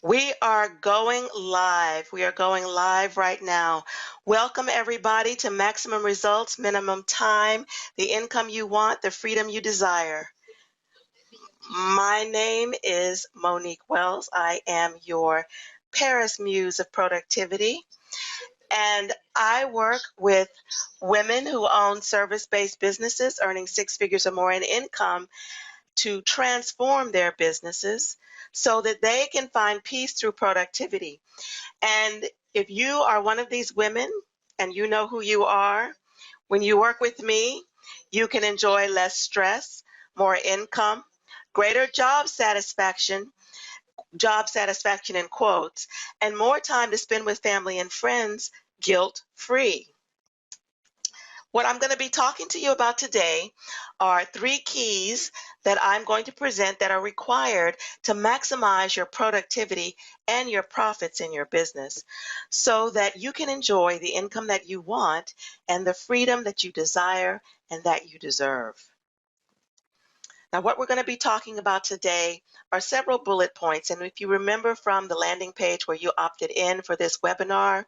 We are going live. We are going live right now. Welcome, everybody, to Maximum Results, Minimum Time, the income you want, the freedom you desire. My name is Monique Wells. I am your Paris Muse of Productivity, and I work with women who own service-based businesses earning six figures or more in income to transform their businesses so that they can find peace through productivity. And if you are one of these women and you know who you are, when you work with me, you can enjoy less stress, more income, greater job satisfaction in quotes, and more time to spend with family and friends guilt free. What I'm going to be talking to you about today are three keys that I'm going to present that are required to maximize your productivity and your profits in your business so that you can enjoy the income that you want and the freedom that you desire and that you deserve. Now, what we're going to be talking about today are several bullet points. And if you remember from the landing page where you opted in for this webinar,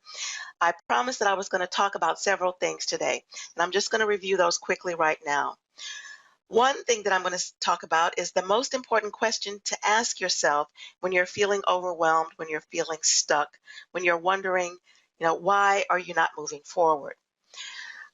I promised that I was going to talk about several things today, and I'm just going to review those quickly right now. One thing that I'm going to talk about is the most important question to ask yourself when you're feeling overwhelmed, when you're feeling stuck, when you're wondering, why are you not moving forward?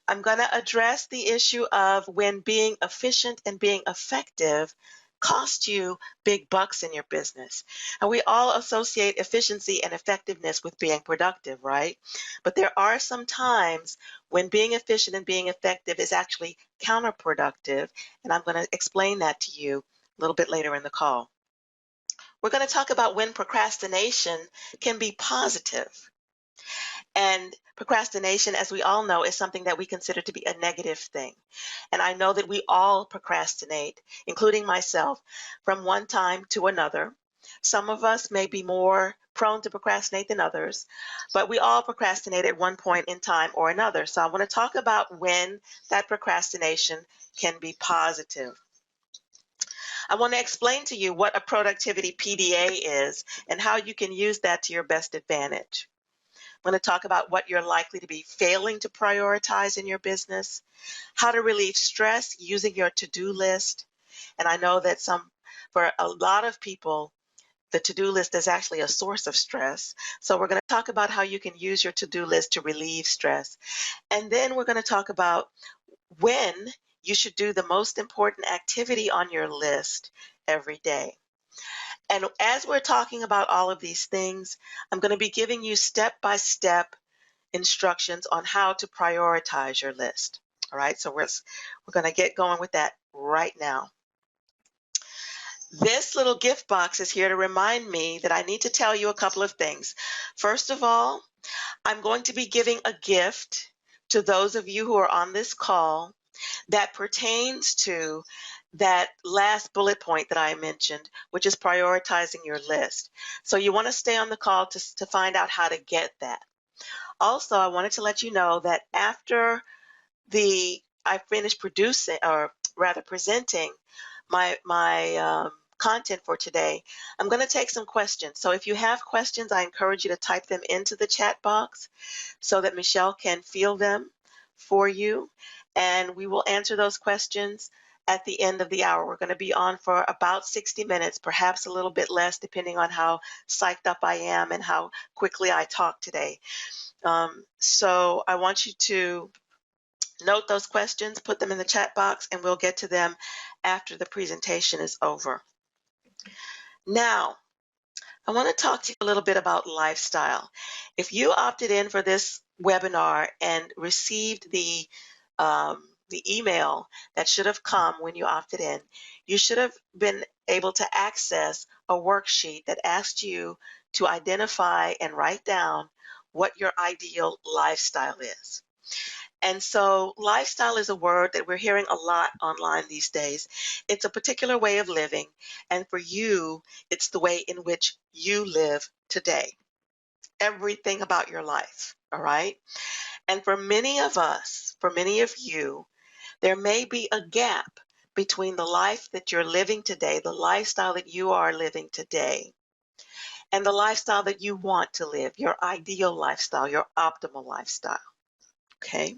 I'm going to address the issue of when being efficient and being effective cost you big bucks in your business. And we all associate efficiency and effectiveness with being productive, right? But there are some times when being efficient and being effective is actually counterproductive, and I'm going to explain that to you a little bit later in the call. We're going to talk about when procrastination can be positive. And procrastination, as we all know, is something that we consider to be a negative thing. And I know that we all procrastinate, including myself, from one time to another. Some of us may be more prone to procrastinate than others, but we all procrastinate at one point in time or another. So I want to talk about when that procrastination can be positive. I want to explain to you what a productivity PDA is and how you can use that to your best advantage. I'm going to talk about what you're likely to be failing to prioritize in your business, how to relieve stress using your to-do list. And I know that for a lot of people, the to-do list is actually a source of stress. So we're going to talk about how you can use your to-do list to relieve stress. And then we're going to talk about when you should do the most important activity on your list every day. And as we're talking about all of these things, I'm going to be giving you step-by-step instructions on how to prioritize your list. All right, so we're going to get going with that right now. This little gift box is here to remind me that I need to tell you a couple of things. First of all, I'm going to be giving a gift to those of you who are on this call that pertains to that last bullet point that I mentioned, which is prioritizing your list. So you want to stay on the call to find out how to get that. Also, I wanted to let you know that after I finished producing, or rather presenting my content for today, I'm going to take some questions. So if you have questions, I encourage you to type them into the chat box so that Michelle can field them for you, and we will answer those questions at the end of the hour. We're going to be on for about 60 minutes, perhaps a little bit less, depending on how psyched up I am and how quickly I talk today. So I want you to note those questions, put them in the chat box, and we'll get to them after the presentation is over. Now, I want to talk to you a little bit about lifestyle. If you opted in for this webinar and received the email that should have come when you opted in, you should have been able to access a worksheet that asked you to identify and write down what your ideal lifestyle is. And so lifestyle is a word that we're hearing a lot online these days. It's a particular way of living, and for you, it's the way in which you live today. Everything about your life, all right? And for many of us, for many of you, there may be a gap between the life that you're living today, the lifestyle that you are living today, and the lifestyle that you want to live, your ideal lifestyle, your optimal lifestyle. Okay.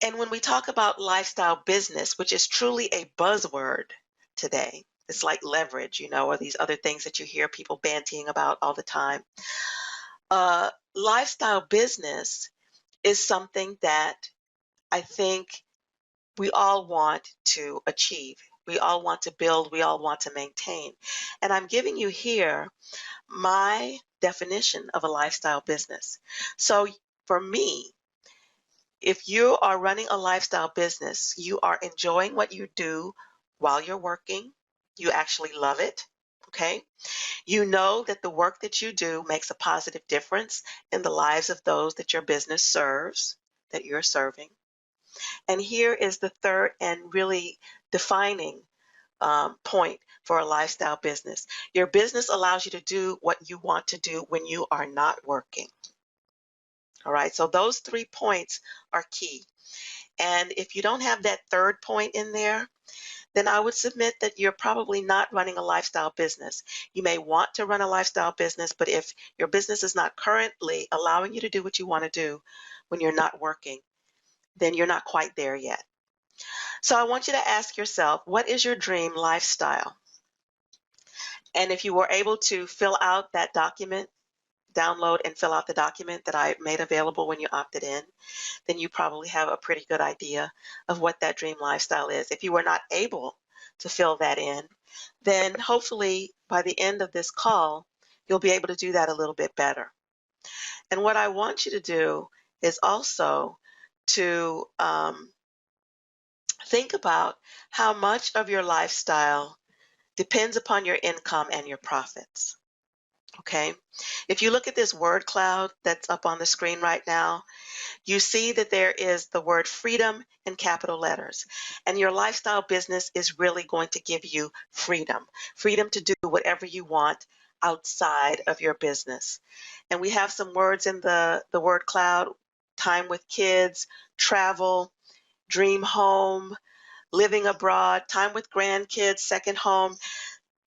And when we talk about lifestyle business, which is truly a buzzword today, it's like leverage, or these other things that you hear people bantying about all the time. Lifestyle business is something that I think we all want to achieve. We all want to build, we all want to maintain. And I'm giving you here my definition of a lifestyle business. So for me, if you are running a lifestyle business, you are enjoying what you do while you're working. You actually love it. Okay. You know that the work that you do makes a positive difference in the lives of those that your business serves, that you're serving. And here is the third and really defining point for a lifestyle business. Your business allows you to do what you want to do when you are not working. All right, so those 3 points are key. And if you don't have that third point in there, then I would submit that you're probably not running a lifestyle business. You may want to run a lifestyle business, but if your business is not currently allowing you to do what you want to do when you're not working, then you're not quite there yet. So I want you to ask yourself, what is your dream lifestyle? And if you were able to fill out that document, download and fill out the document that I made available when you opted in, then you probably have a pretty good idea of what that dream lifestyle is. If you were not able to fill that in, then hopefully by the end of this call, you'll be able to do that a little bit better. And what I want you to do is also to think about how much of your lifestyle depends upon your income and your profits. Okay. If you look at this word cloud that's up on the screen right now, you see that there is the word freedom in capital letters. And your lifestyle business is really going to give you freedom, freedom to do whatever you want outside of your business. And we have some words in the word cloud: time with kids, travel, dream home, living abroad, time with grandkids, second home.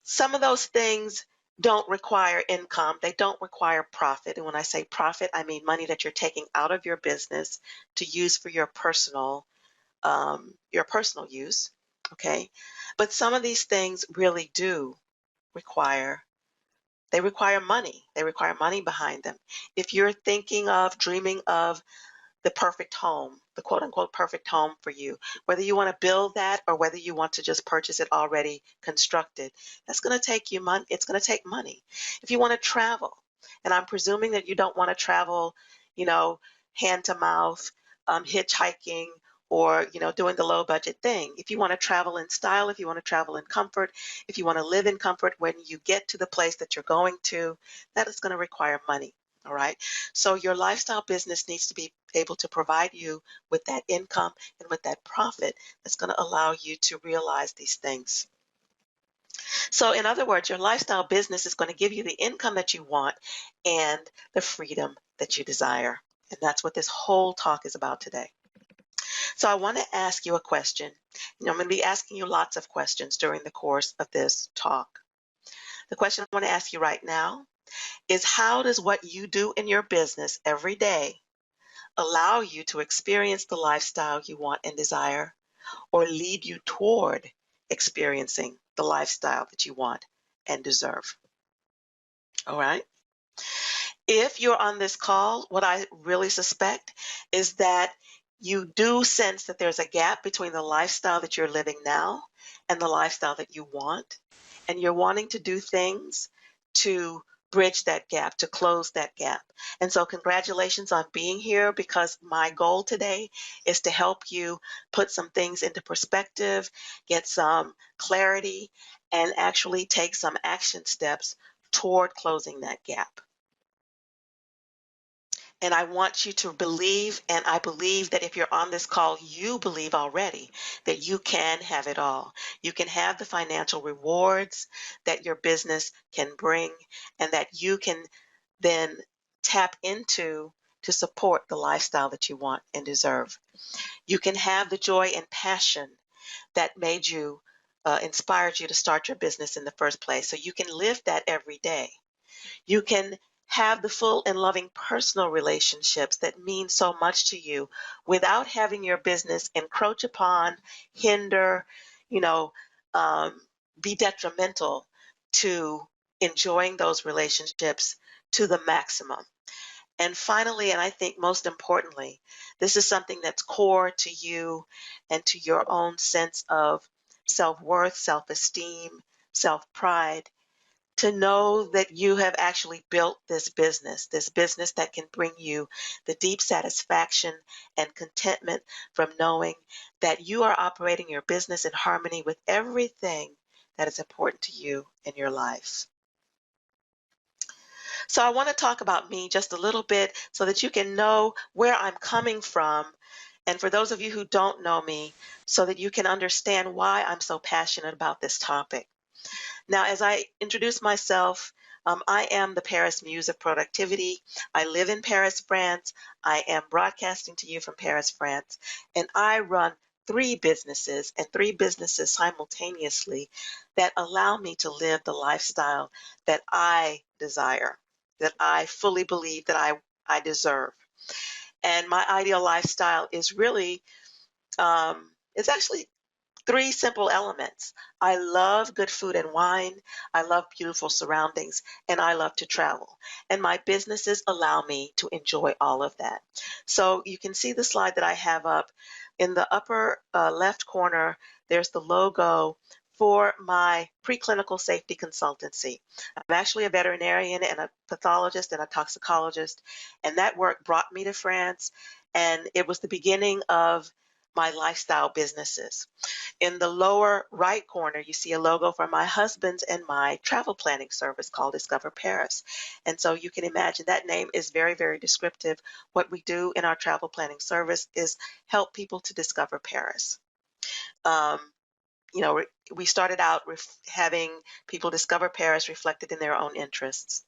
Some of those things don't require income. They don't require profit. And when I say profit, I mean money that you're taking out of your business to use for your personal use. Okay. But some of these things really do require, they require money. They require money behind them. If you're thinking of, dreaming of the perfect home, the quote unquote perfect home for you, whether you want to build that or whether you want to just purchase it already constructed, that's going to take you money. It's going to take money. If you want to travel, and I'm presuming that you don't want to travel, you know, hand to mouth, hitchhiking, or, doing the low budget thing. If you want to travel in style, if you want to travel in comfort, if you want to live in comfort when you get to the place that you're going to, that is going to require money. All right. So your lifestyle business needs to be able to provide you with that income and with that profit that's going to allow you to realize these things. So in other words, your lifestyle business is going to give you the income that you want and the freedom that you desire. And that's what this whole talk is about today. So I want to ask you a question. I'm going to be asking you lots of questions during the course of this talk. The question I want to ask you right now is, how does what you do in your business every day allow you to experience the lifestyle you want and desire, or lead you toward experiencing the lifestyle that you want and deserve? All right. If you're on this call, what I really suspect is that you do sense that there's a gap between the lifestyle that you're living now and the lifestyle that you want. And you're wanting to do things to bridge that gap, to close that gap. And so congratulations on being here, because my goal today is to help you put some things into perspective, get some clarity, and actually take some action steps toward closing that gap. And I want you to believe, and I believe that if you're on this call, you believe already that you can have it all. You can have the financial rewards that your business can bring, and that you can then tap into to support the lifestyle that you want and deserve. You can have the joy and passion that made you inspired you to start your business in the first place. So you can live that every day. You can have the full and loving personal relationships that mean so much to you without having your business encroach upon, hinder, you know, um, be detrimental to enjoying those relationships to the maximum. And finally, and I think most importantly, this is something that's core to you and to your own sense of self worth, self esteem, self pride, to know that you have actually built this business that can bring you the deep satisfaction and contentment from knowing that you are operating your business in harmony with everything that is important to you in your life. So I want to talk about me just a little bit so that you can know where I'm coming from. And for those of you who don't know me, so that you can understand why I'm so passionate about this topic. Now, as I introduce myself, I am the Paris Muse of Productivity. I live in Paris, France. I am broadcasting to you from Paris, France. And I run three businesses simultaneously that allow me to live the lifestyle that I desire, that I fully believe that I deserve. And my ideal lifestyle is really, it's actually three simple elements. I love good food and wine. I love beautiful surroundings, and I love to travel. And my businesses allow me to enjoy all of that. So you can see the slide that I have up. In the upper left corner, there's the logo for my preclinical safety consultancy. I'm actually a veterinarian and a pathologist and a toxicologist, and that work brought me to France, and it was the beginning of my lifestyle businesses. In the lower right corner, you see a logo for my husband's and my travel planning service called Discover Paris. And so you can imagine that name is very, very descriptive. What we do in our travel planning service is help people to discover Paris. Um, we started out having people discover Paris reflected in their own interests.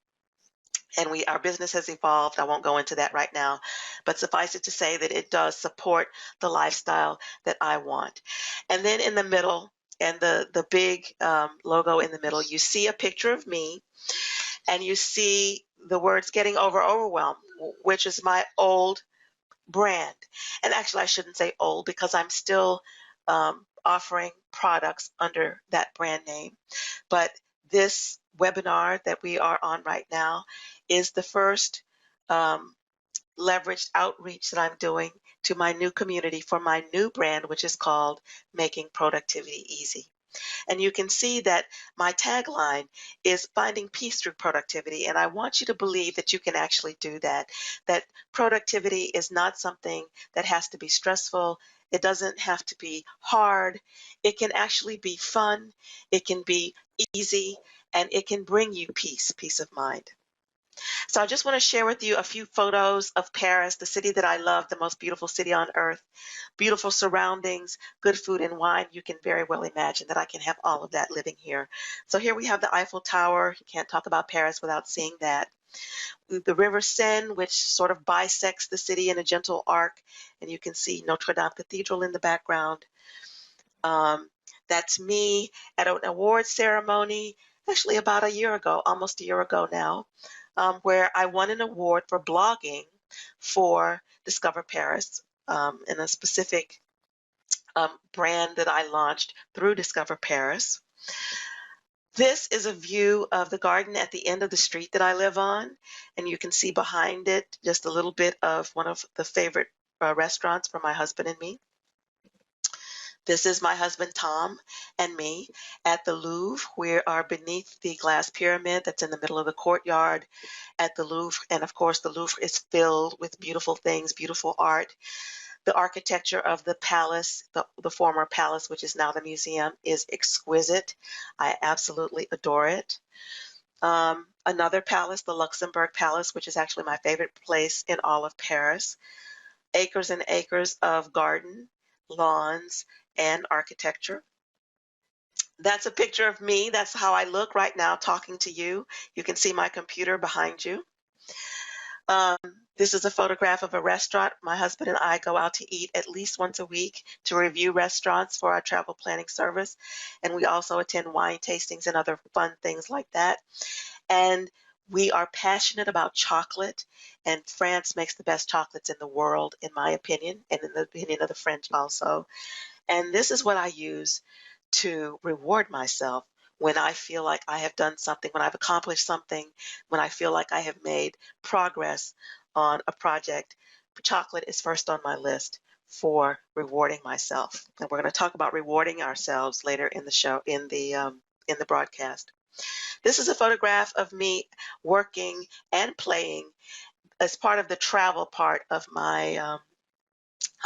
And our business has evolved. I won't go into that right now, but suffice it to say that it does support the lifestyle that I want. And then in the middle, and the big logo in the middle, you see a picture of me, and you see the words "getting overwhelmed," which is my old brand. And actually, I shouldn't say old because I'm still offering products under that brand name. But this webinar that we are on right now is the first um, leveraged outreach that I'm doing to my new community for my new brand, which is called Making Productivity Easy. And you can see that my tagline is finding peace through productivity. And I want you to believe that you can actually do that productivity is not something that has to be stressful. It doesn't have to be hard. It can actually be fun. It can be easy, and it can bring you peace of mind. So I just want to share with you a few photos of Paris, the city that I love, the most beautiful city on earth. Beautiful surroundings, good food and wine. You can very well imagine that I can have all of that living here. So here we have the Eiffel Tower. You can't talk about Paris without seeing that. The River Seine, which sort of bisects the city in a gentle arc, and you can see Notre Dame Cathedral in the background. That's me at an award ceremony, actually about a year ago, almost a year ago now, where I won an award for blogging for Discover Paris in a specific brand that I launched through Discover Paris. This is a view of the garden at the end of the street that I live on, and you can see behind it just a little bit of one of the favorite restaurants for my husband and me. This is my husband Tom and me at the Louvre. We are beneath the glass pyramid that's in the middle of the courtyard at the Louvre, and of course the Louvre is filled with beautiful things, beautiful art. The architecture of the palace, the former palace, which is now the museum, is exquisite. I absolutely adore it. Another palace, the Luxembourg Palace, which is actually my favorite place in all of Paris. Acres and acres of garden, lawns, and architecture. That's a picture of me. That's how I look right now talking to you. You can see my computer behind you. Um, this is a photograph of a restaurant. My husband and I go out to eat at least once a week to review restaurants for our travel planning service. And we also attend wine tastings and other fun things like that. And we are passionate about chocolate, and France makes the best chocolates in the world, in my opinion, and in the opinion of the French also. And this is what I use to reward myself when I feel like I have done something, when I've accomplished something, when I feel like I have made progress on a project. Chocolate is first on my list for rewarding myself. And we're going to talk about rewarding ourselves later in the show, in the broadcast. This is a photograph of me working and playing as part of the travel part of my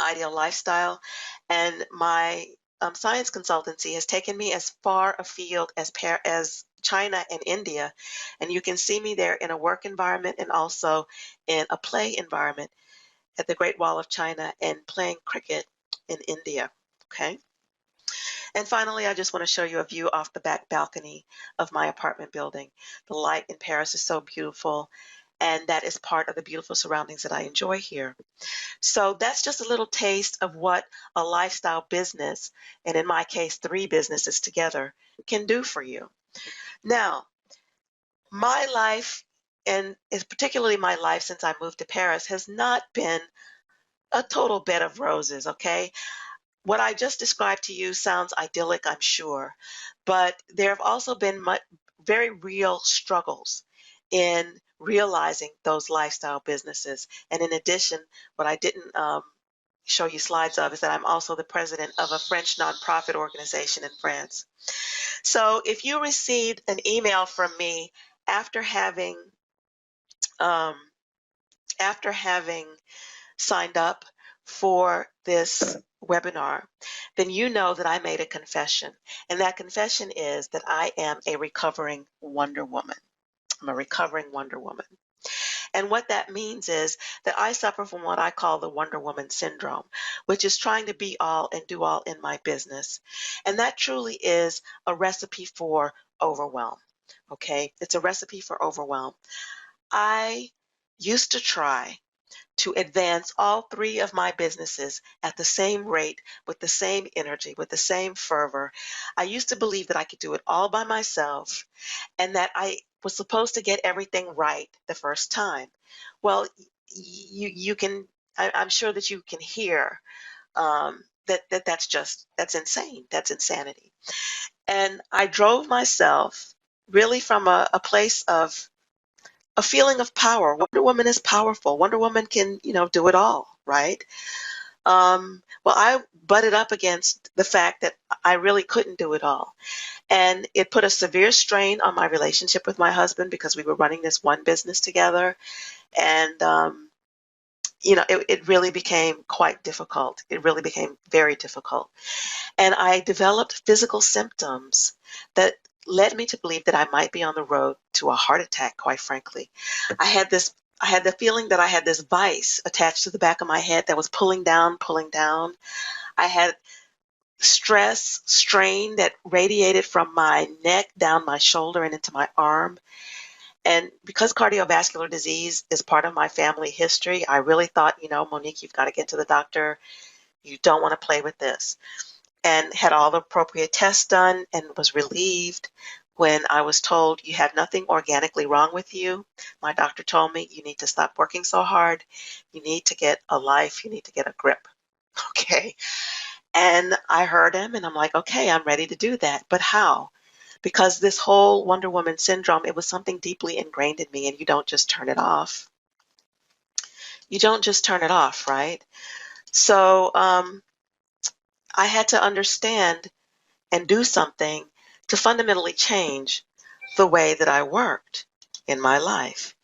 ideal lifestyle. And my science consultancy has taken me as far afield as China and India. And you can see me there in a work environment and also in a play environment at the Great Wall of China and playing cricket in India. Okay. And finally, I just want to show you a view off the back balcony of my apartment building. The light in Paris is so beautiful, and that is part of the beautiful surroundings that I enjoy here. So that's just a little taste of what a lifestyle business, and in my case, 3 businesses together, can do for you. Now, my life, and particularly my life since I moved to Paris, has not been a total bed of roses, okay? What I just described to you sounds idyllic, I'm sure, but there have also been very real struggles in realizing those lifestyle businesses. And in addition, what I didn't show you slides of is that I'm also the president of a French nonprofit organization in France. So if you received an email from me after having um, after having signed up for this webinar, then you know that I made a confession. And that confession is that I am a recovering Wonder Woman. I'm a recovering Wonder Woman. And what that means is that I suffer from what I call the Wonder Woman syndrome, which is trying to be all and do all in my business. And that truly is a recipe for overwhelm. Okay? It's a recipe for overwhelm. I used to try to advance all 3 of my businesses at the same rate, with the same energy, with the same fervor. I used to believe that I could do it all by myself and that I was supposed to get everything right the first time. Well, you can, I'm sure that you can hear that's insane. That's insanity. And I drove myself really from a place of a feeling of power. Wonder Woman is powerful. Wonder Woman can, do it all, right? Well, I butted up against the fact that I really couldn't do it all. And it put a severe strain on my relationship with my husband because we were running this one business together. And, it really became quite difficult. It really became very difficult. And I developed physical symptoms that led me to believe that I might be on the road to a heart attack, quite frankly. I had the feeling that I had this vice attached to the back of my head that was pulling down, pulling down. I had stress, strain that radiated from my neck down my shoulder and into my arm. And because cardiovascular disease is part of my family history, I really thought, Monique, you've got to get to the doctor. You don't want to play with this. And had all the appropriate tests done and was relieved when I was told you have nothing organically wrong with you. My doctor told me you need to stop working so hard. You need to get a life. You need to get a grip. Okay. And I heard him and I'm like, okay, I'm ready to do that. But how? Because this whole Wonder Woman syndrome, it was something deeply ingrained in me and you don't just turn it off. You don't just turn it off, right? So I had to understand and do something to fundamentally change the way that I worked in my life.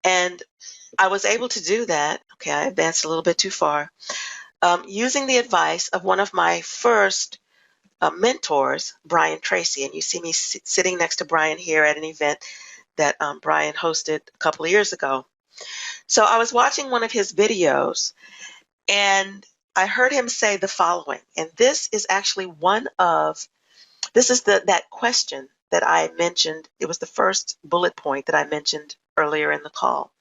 And I was able to do that. Okay, I advanced a little bit too far. Using the advice of one of my first mentors, Brian Tracy. And you see me sitting next to Brian here at an event that Brian hosted a couple of years ago. So I was watching one of his videos and I heard him say the following, and this is actually that question that I mentioned. It was the first bullet point that I mentioned earlier in the call.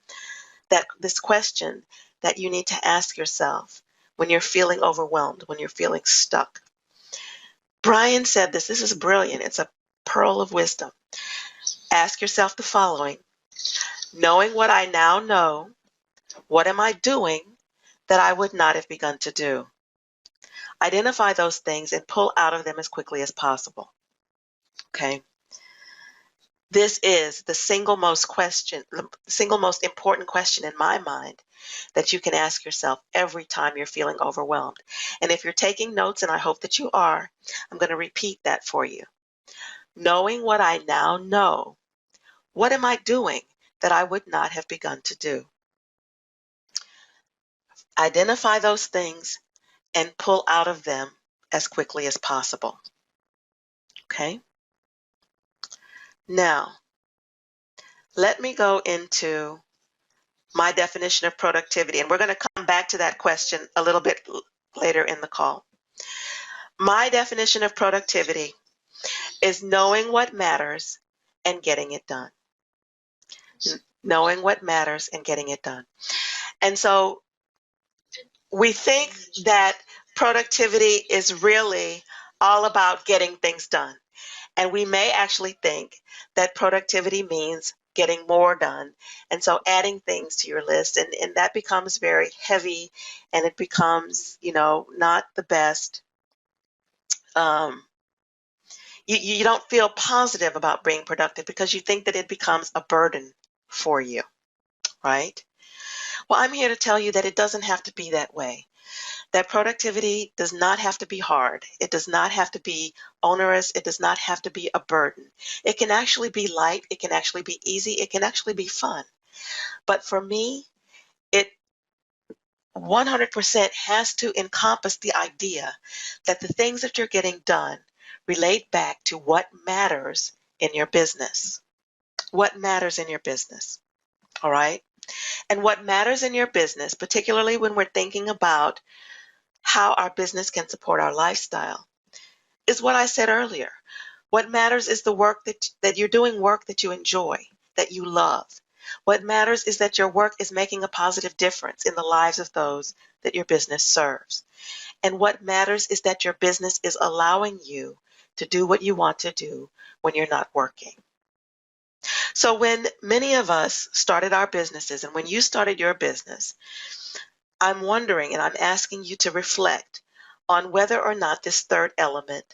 this question that you need to ask yourself when you're feeling overwhelmed, when you're feeling stuck. Brian said this. This is brilliant. It's a pearl of wisdom. Ask yourself the following. Knowing what I now know, what am I doing that I would not have begun to do? Identify those things and pull out of them as quickly as possible. Okay? This is the single most important question in my mind that you can ask yourself every time you're feeling overwhelmed. And if you're taking notes, and I hope that you are, I'm going to repeat that for you. Knowing what I now know, what am I doing that I would not have begun to do? Identify those things and pull out of them as quickly as possible. Okay? Now, let me go into my definition of productivity, and we're going to come back to that question a little bit later in the call. My definition of productivity is knowing what matters and getting it done. Knowing what matters and getting it done. And so we think that productivity is really all about getting things done. And we may actually think that productivity means getting more done. And so adding things to your list, and that becomes very heavy, and it becomes, not the best. You don't feel positive about being productive because you think that it becomes a burden for you, right? Well, I'm here to tell you that it doesn't have to be that way. That productivity does not have to be hard. It does not have to be onerous. It does not have to be a burden. It can actually be light. It can actually be easy. It can actually be fun. But for me, it 100% has to encompass the idea that the things that you're getting done relate back to what matters in your business. What matters in your business, all right? And what matters in your business, particularly when we're thinking about how our business can support our lifestyle, is what I said earlier. What matters is the work that you're doing work that you enjoy, that you love. What matters is that your work is making a positive difference in the lives of those that your business serves. And what matters is that your business is allowing you to do what you want to do when you're not working. So when many of us started our businesses, and when you started your business, I'm wondering and I'm asking you to reflect on whether or not this third element,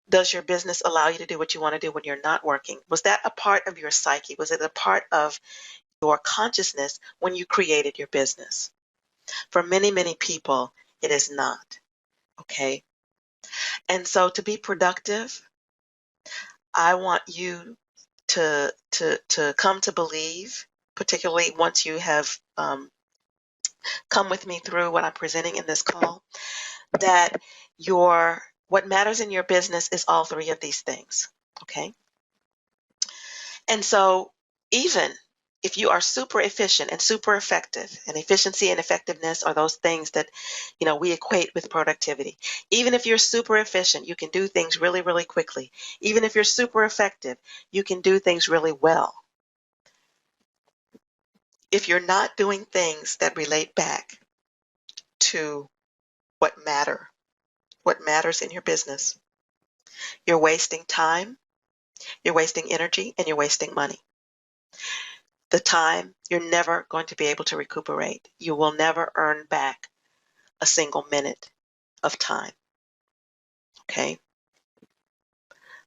does your business allow you to do what you want to do when you're not working? Was that a part of your psyche? Was it a part of your consciousness when you created your business? For many, many people, it is not. Okay? And so to be productive, I want you to come to believe, particularly once you have come with me through what I'm presenting in this call, that what matters in your business is all three of these things. Okay? And so even if you are super efficient and super effective, and efficiency and effectiveness are those things that, we equate with productivity. Even if you're super efficient, you can do things really, really quickly. Even if you're super effective, you can do things really well. If you're not doing things that relate back to what matters in your business, you're wasting time, you're wasting energy, and you're wasting money. The time you're never going to be able to recuperate. You will never earn back a single minute of time. Okay?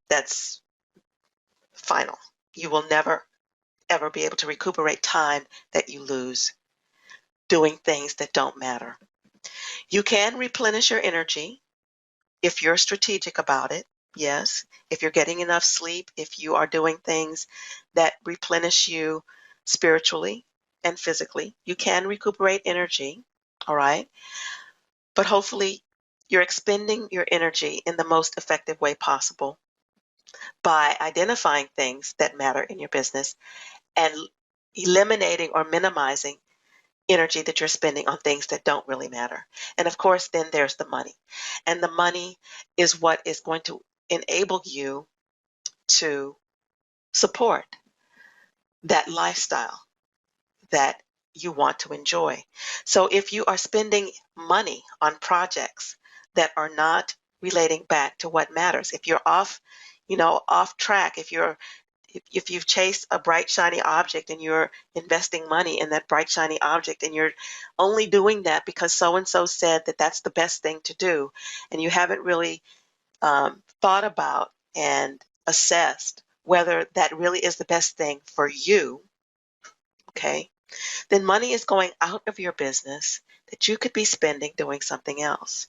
That's final. You will never, ever be able to recuperate time that you lose doing things that don't matter. You can replenish your energy if you're strategic about it. Yes. If you're getting enough sleep, if you are doing things that replenish you spiritually and physically, you can recuperate energy. All right. But hopefully you're expending your energy in the most effective way possible by identifying things that matter in your business and eliminating or minimizing energy that you're spending on things that don't really matter. And of course, then there's the money. And the money is what is going to enable you to support that lifestyle that you want to enjoy. So if you are spending money on projects that are not relating back to what matters, if you're off track, if you've chased a bright shiny object and you're investing money in that bright shiny object and you're only doing that because so and so said that that's the best thing to do, and you haven't really thought about and assessed whether that really is the best thing for you, okay, then money is going out of your business that you could be spending doing something else.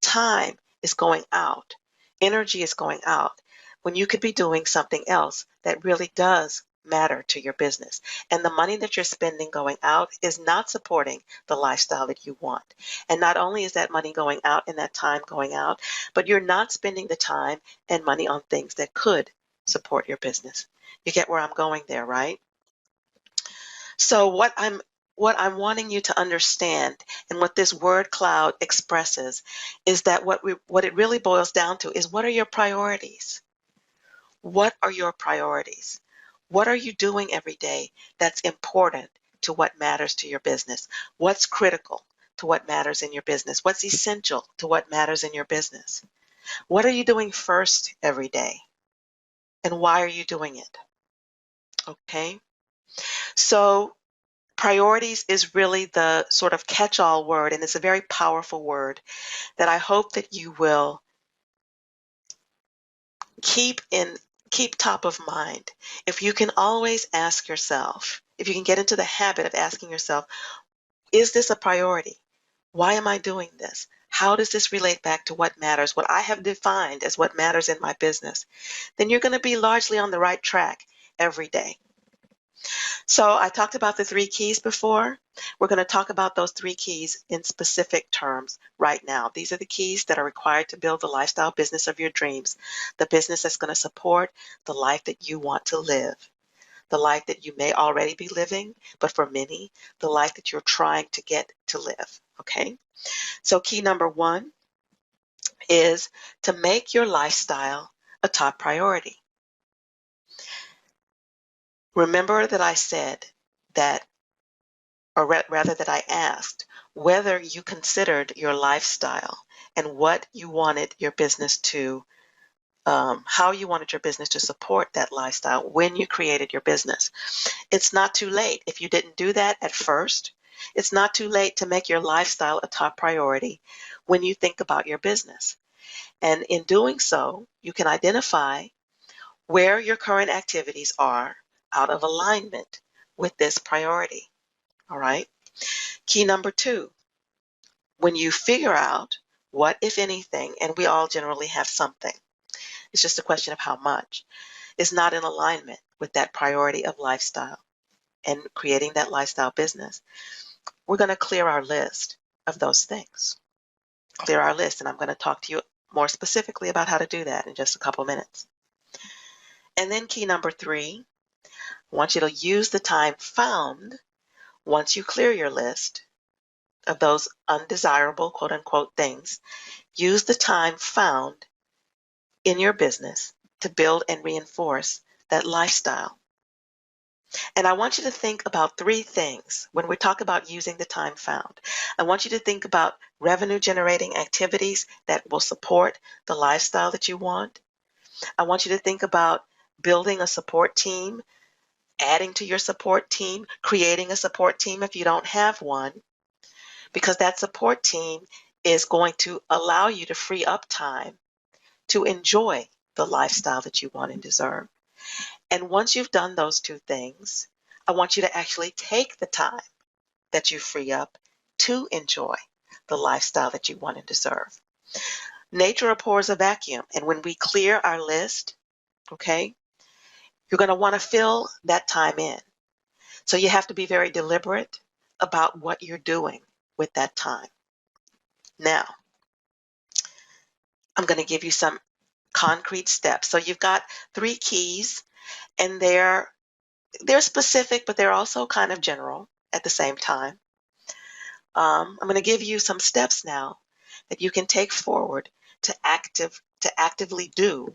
Time is going out. Energy is going out when you could be doing something else that really does matter to your business. And the money that you're spending going out is not supporting the lifestyle that you want. And not only is that money going out and that time going out, but you're not spending the time and money on things that could support your business. You get where I'm going there, right? So what I'm wanting you to understand and what this word cloud expresses is that what it really boils down to is, what are your priorities? What are your priorities? What are you doing every day that's important to what matters to your business? What's critical to what matters in your business? What's essential to what matters in your business? What are you doing first every day? And why are you doing it? Okay? So priorities is really the sort of catch-all word, and it's a very powerful word that I hope that you will keep top of mind. If you can always ask yourself, if you can get into the habit of asking yourself, is this a priority? Why am I doing this? How does this relate back to what matters, what I have defined as what matters in my business? Then you're going to be largely on the right track every day. So I talked about the three keys before. We're going to talk about those three keys in specific terms right now. These are the keys that are required to build the lifestyle business of your dreams, the business that's going to support the life that you want to live, the life that you may already be living, but for many, the life that you're trying to get to live. Okay? So key number one is to make your lifestyle a top priority. Remember that I said that, or rather that I asked, whether you considered your lifestyle and what you wanted your business to, how you wanted your business to support that lifestyle when you created your business. It's not too late. If you didn't do that at first, it's not too late to make your lifestyle a top priority when you think about your business. And in doing so, you can identify where your current activities are out of alignment with this priority. All right. Key number two, when you figure out what, if anything, and we all generally have something, it's just a question of how much, is not in alignment with that priority of lifestyle and creating that lifestyle business, we're going to clear our list of those things. Clear our list, and I'm going to talk to you more specifically about how to do that in just a couple minutes. And then key number three, I want you to use the time found once you clear your list of those undesirable, quote unquote, things. Use the time found in your business to build and reinforce that lifestyle. And I want you to think about three things when we talk about using the time found. I want you to think about revenue generating activities that will support the lifestyle that you want. I want you to think about building a support team, adding to your support team, creating a support team if you don't have one, because that support team is going to allow you to free up time to enjoy the lifestyle that you want and deserve. And once you've done those two things, I want you to actually take the time that you free up to enjoy the lifestyle that you want and deserve. Nature abhors a vacuum, and when we clear our list, okay, you're going to want to fill that time in. So you have to be very deliberate about what you're doing with that time. Now, I'm going to give you some concrete steps. So you've got three keys, and they're specific, but they're also kind of general at the same time. I'm going to give you some steps now that you can take forward to actively do,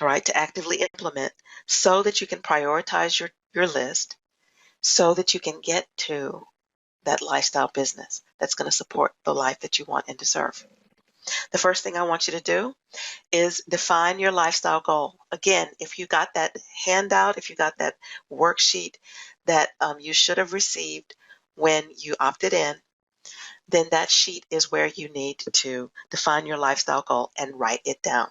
all right, to actively implement, so that you can prioritize your list, so that you can get to that lifestyle business that's going to support the life that you want and deserve. The first thing I want you to do is define your lifestyle goal. Again, if you got that handout, if you got that worksheet that you should have received when you opted in, then that sheet is where you need to define your lifestyle goal and write it down.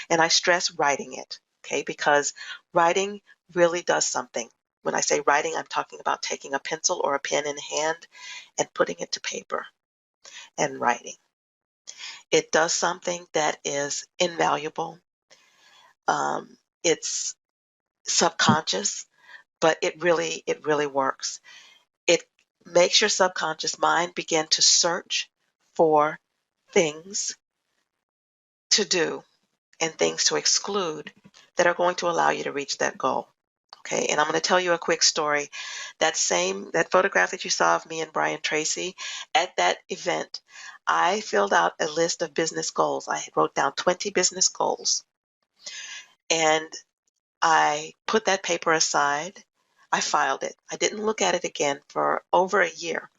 And I stress writing it, okay, because writing really does something. When I say writing, I'm talking about taking a pencil or a pen in hand and putting it to paper and writing. It does something that is invaluable. It's subconscious, but it really works. It makes your subconscious mind begin to search for things to do and things to exclude that are going to allow you to reach that goal. Okay, and I'm going to tell you a quick story. That photograph that you saw of me and Brian Tracy, at that event, I filled out a list of business goals. I wrote down 20 business goals, and I put that paper aside. I filed it. I didn't look at it again for over a year.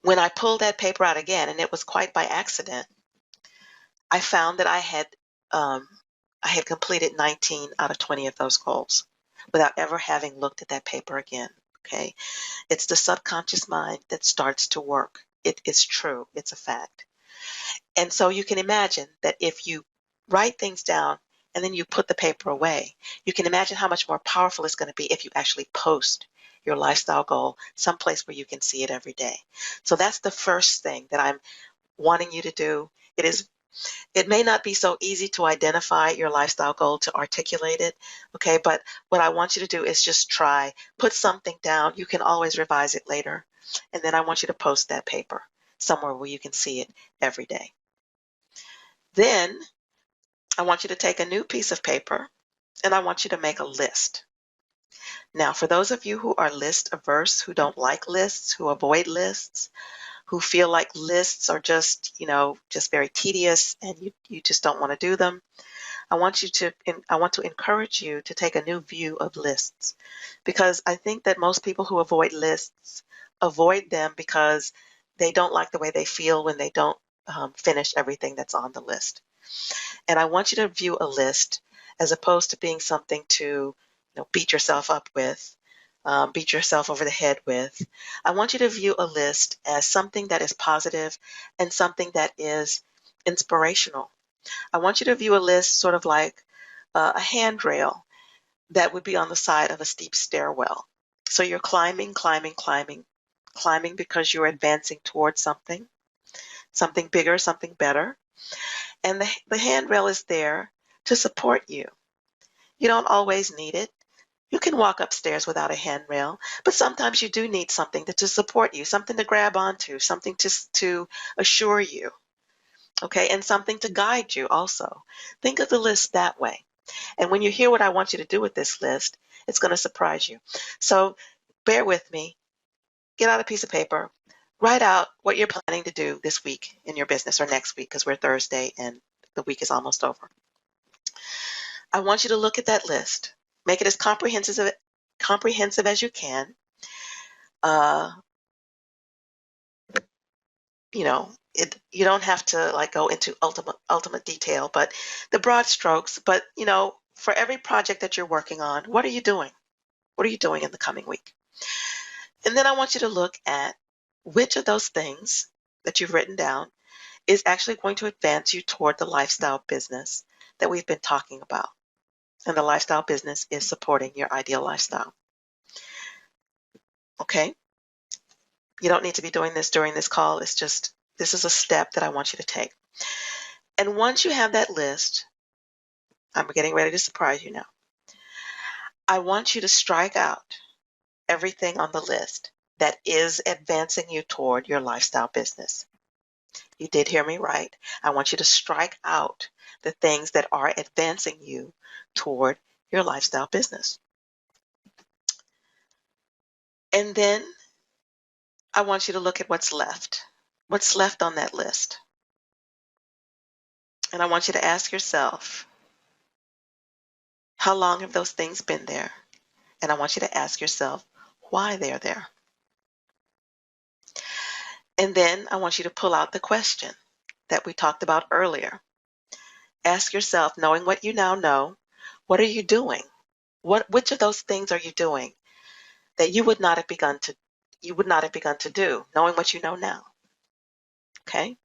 When I pulled that paper out again, and it was quite by accident, I found that um, I had completed 19 out of 20 of those goals without ever having looked at that paper again. Okay, it's the subconscious mind that starts to work. It is true. It's a fact. And so you can imagine that if you write things down and then you put the paper away, you can imagine how much more powerful it's going to be if you actually post your lifestyle goal someplace where you can see it every day. So that's the first thing that I'm wanting you to do. It may not be so easy to identify your lifestyle goal, to articulate it, okay? But what I want you to do is just try, put something down. You can always revise it later. And then I want you to post that paper somewhere where you can see it every day. Then I want you to take a new piece of paper and I want you to make a list. Now, for those of you who are list averse, who don't like lists, who avoid lists, who feel like lists are just very tedious and you just don't want to do them, I want to encourage you to take a new view of lists, because I think that most people who avoid lists avoid them because they don't like the way they feel when they don't finish everything that's on the list. And I want you to view a list as opposed to being something to beat yourself up with, beat yourself over the head with. I want you to view a list as something that is positive and something that is inspirational. I want you to view a list sort of like a handrail that would be on the side of a steep stairwell. So you're climbing, climbing, climbing, climbing because you're advancing towards something bigger, something better. And the handrail is there to support you. You don't always need it. You can walk upstairs without a handrail, but sometimes you do need something to support you, something to grab onto, something to assure you, okay, and something to guide you also. Think of the list that way. And when you hear what I want you to do with this list, it's going to surprise you. So bear with me. Get out a piece of paper. Write out what you're planning to do this week in your business, or next week, because we're Thursday and the week is almost over. I want you to look at that list. Make it as comprehensive as you can. Uh, you don't have to like go into ultimate detail, but the broad strokes. But for every project that you're working on, what are you doing? What are you doing in the coming week? And then I want you to look at which of those things that you've written down is actually going to advance you toward the lifestyle business that we've been talking about. And the lifestyle business is supporting your ideal lifestyle. Okay? You don't need to be doing this during this call. This is a step that I want you to take. And once you have that list, I'm getting ready to surprise you now. I want you to strike out everything on the list that is advancing you toward your lifestyle business. You did hear me right. I want you to strike out the things that are advancing you toward your lifestyle business. And then I want you to look at what's left. What's left on that list? And I want you to ask yourself, how long have those things been there? And I want you to ask yourself why they're there. And then I want you to pull out the question that we talked about earlier. Ask yourself, knowing what you now know, what are you doing? Which of those things are you doing that you would not have begun to do, knowing what you know now? Okay?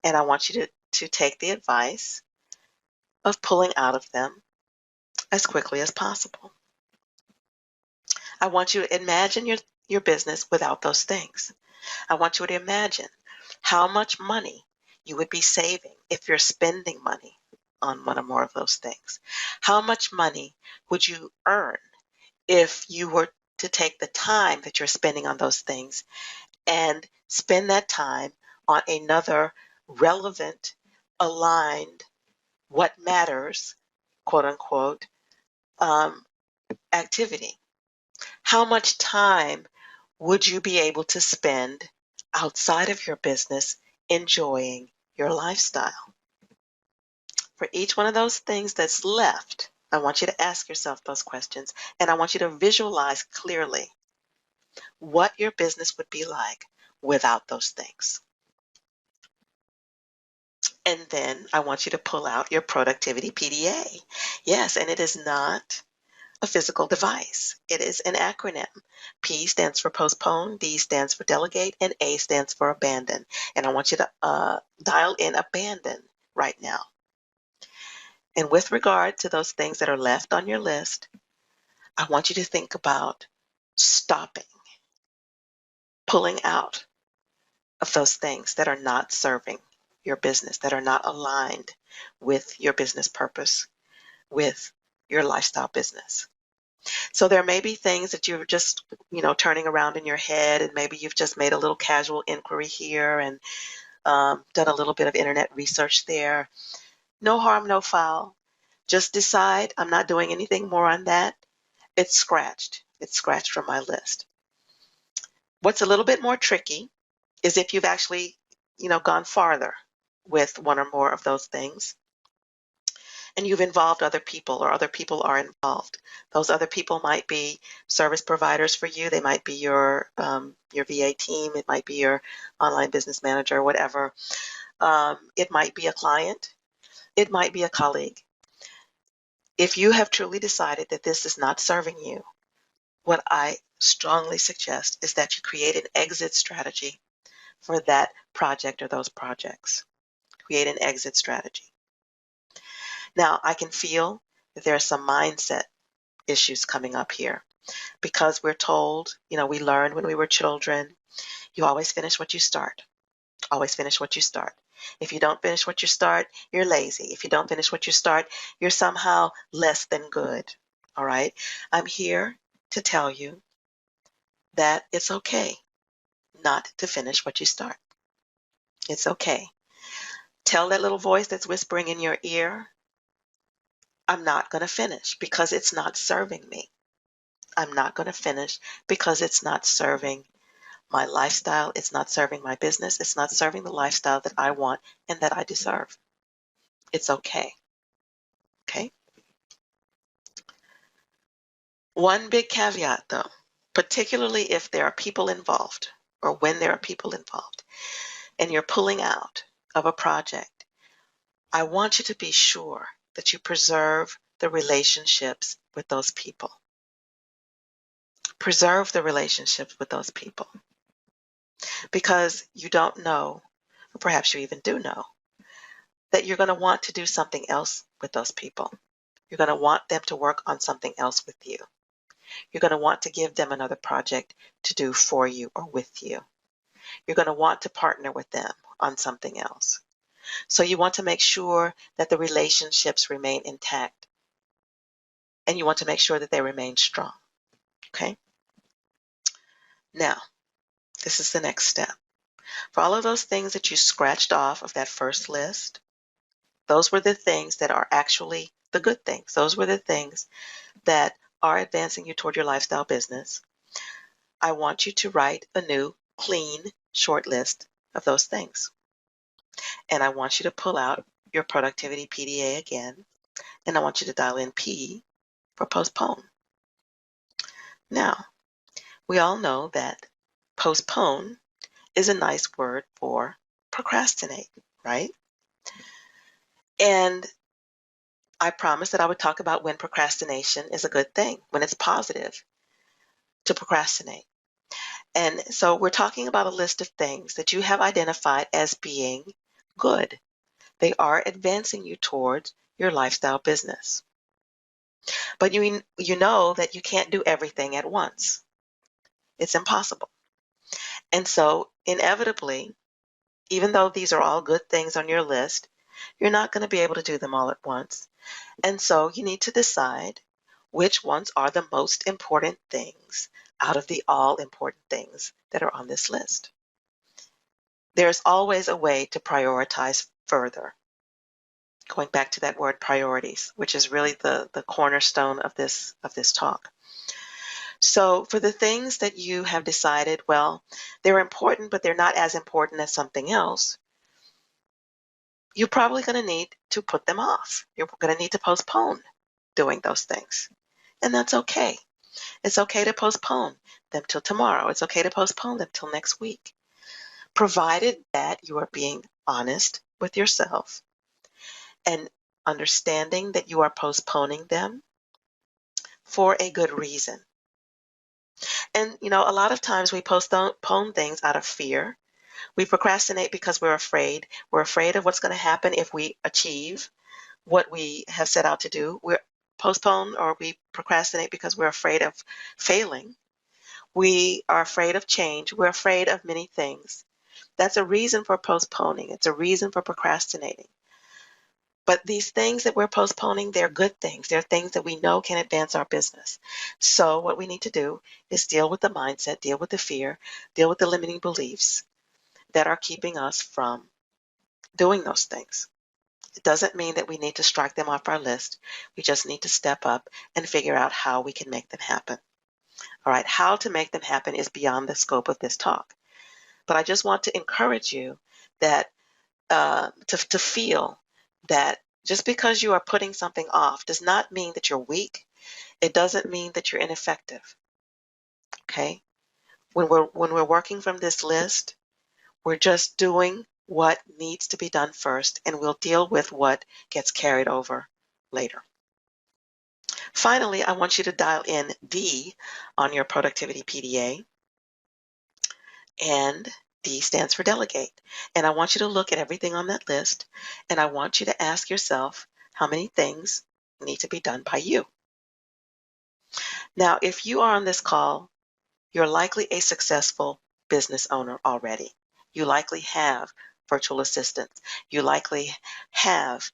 And I want you to take the advice of pulling out of them as quickly as possible. I want you to imagine your business without those things. I want you to imagine how much money you would be saving if you're spending money on one or more of those things. How much money would you earn if you were to take the time that you're spending on those things and spend that time on another relevant, aligned, what matters, quote unquote, um, activity? How much time would you be able to spend outside of your business enjoying your lifestyle? For each one of those things that's left, I want you to ask yourself those questions, and I want you to visualize clearly what your business would be like without those things. And then I want you to pull out your productivity PDA. Yes, and it is not a physical device. It is an acronym. P stands for postpone, D stands for delegate, and A stands for abandon. And I want you to dial in abandon right now. And with regard to those things that are left on your list, I want you to think about stopping, pulling out of those things that are not serving your business, that are not aligned with your business purpose, with your lifestyle business. So there may be things that you're just, turning around in your head, and maybe you've just made a little casual inquiry here and done a little bit of internet research there. No harm, no foul. Just decide I'm not doing anything more on that. It's scratched. It's scratched from my list. What's a little bit more tricky is if you've actually, gone farther with one or more of those things, and you've involved other people or other people are involved. Those other people might be service providers for you. They might be your VA team. It might be your online business manager, whatever. It might be a client. It might be a colleague. If you have truly decided that this is not serving you, what I strongly suggest is that you create an exit strategy for that project or those projects. Create an exit strategy. Now, I can feel that there are some mindset issues coming up here because we're told, we learned when we were children, you always finish what you start. Always finish what you start. If you don't finish what you start, you're lazy. If you don't finish what you start, you're somehow less than good. All right? I'm here to tell you that it's okay not to finish what you start. It's okay. Tell that little voice that's whispering in your ear, I'm not going to finish because it's not serving me. I'm not going to finish because it's not serving my lifestyle. It's not serving my business. It's not serving the lifestyle that I want and that I deserve. It's okay. Okay. One big caveat though, particularly if there are people involved or when there are people involved and you're pulling out of a project, I want you to be sure that you preserve the relationships with those people. Preserve the relationships with those people because you don't know, or perhaps you even do know, that you're going to want to do something else with those people. You're going to want them to work on something else with you. You're going to want to give them another project to do for you or with you. You're going to want to partner with them on something else. So you want to make sure that the relationships remain intact and you want to make sure that they remain strong. Okay? Now, this is the next step. For all of those things that you scratched off of that first list, those were the things that are actually the good things. Those were the things that are advancing you toward your lifestyle business. I want you to write a new, clean, short list of those things. And I want you to pull out your productivity PDA again. And I want you to dial in P for postpone. Now, we all know that postpone is a nice word for procrastinate, right? And I promised that I would talk about when procrastination is a good thing, when it's positive to procrastinate. And so we're talking about a list of things that you have identified as being good. They are advancing you towards your lifestyle business. But you know that you can't do everything at once. It's impossible. And so inevitably, even though these are all good things on your list, you're not going to be able to do them all at once. And so you need to decide which ones are the most important things out of the all important things that are on this list. There's always a way to prioritize further. Going back to that word priorities, which is really the cornerstone of this talk. So for the things that you have decided, well, they're important, but they're not as important as something else, you're probably going to need to put them off. You're going to need to postpone doing those things. And that's okay. It's okay to postpone them till tomorrow. It's okay to postpone them till next week, provided that you are being honest with yourself and understanding that you are postponing them for a good reason. And, a lot of times we postpone things out of fear. We procrastinate because we're afraid. We're afraid of what's going to happen if we achieve what we have set out to do. We postpone or we procrastinate because we're afraid of failing. We are afraid of change. We're afraid of many things. That's a reason for postponing. It's a reason for procrastinating. But these things that we're postponing, they're good things. They're things that we know can advance our business. So what we need to do is deal with the mindset, deal with the fear, deal with the limiting beliefs that are keeping us from doing those things. It doesn't mean that we need to strike them off our list. We just need to step up and figure out how we can make them happen. All right, how to make them happen is beyond the scope of this talk. But I just want to encourage you that to feel that just because you are putting something off does not mean that you're weak. It doesn't mean that you're ineffective. Okay? When we're working from this list, we're just doing what needs to be done first, and we'll deal with what gets carried over later. Finally, I want you to dial in D on your productivity PDA, and D stands for delegate. And I want you to look at everything on that list, and I want you to ask yourself how many things need to be done by you. Now, if you are on this call, you're likely a successful business owner already. You likely have virtual assistants. You likely have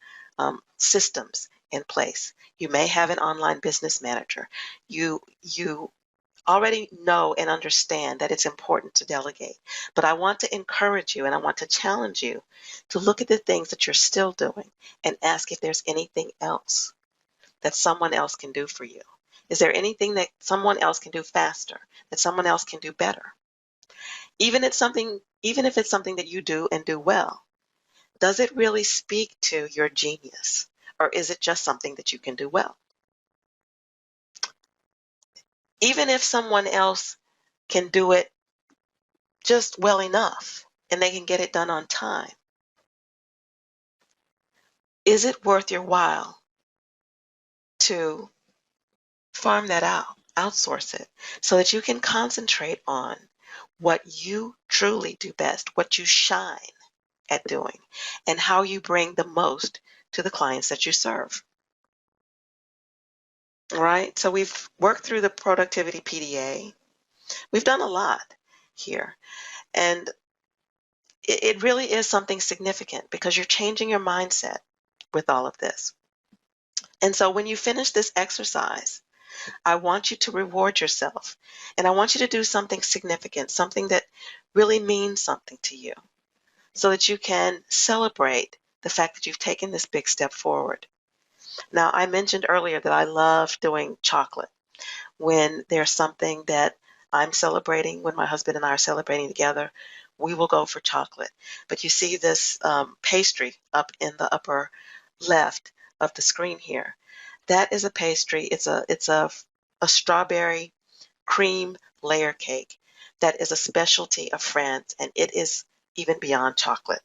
systems in place. You may have an online business manager. You already know and understand that it's important to delegate. But I want to encourage you and I want to challenge you to look at the things that you're still doing and ask if there's anything else that someone else can do for you. Is there anything that someone else can do faster, that someone else can do better? Even if it's something that you do and do well, does it really speak to your genius? Or is it just something that you can do well? Even if someone else can do it just well enough and they can get it done on time, is it worth your while to farm that out, outsource it, so that you can concentrate on what you truly do best, what you shine at doing, and how you bring the most to the clients that you serve? All right, so we've worked through the productivity PDA. We've done a lot here, and it really is something significant because you're changing your mindset with all of this. And so when you finish this exercise, I want you to reward yourself, and I want you to do something significant, something that really means something to you, so that you can celebrate the fact that you've taken this big step forward. Now, I mentioned earlier that I love doing chocolate. When there's something that I'm celebrating, when my husband and I are celebrating together, we will go for chocolate. But you see this pastry up in the upper left of the screen here. That is a pastry. It's a strawberry cream layer cake that is a specialty of France, and it is even beyond chocolate,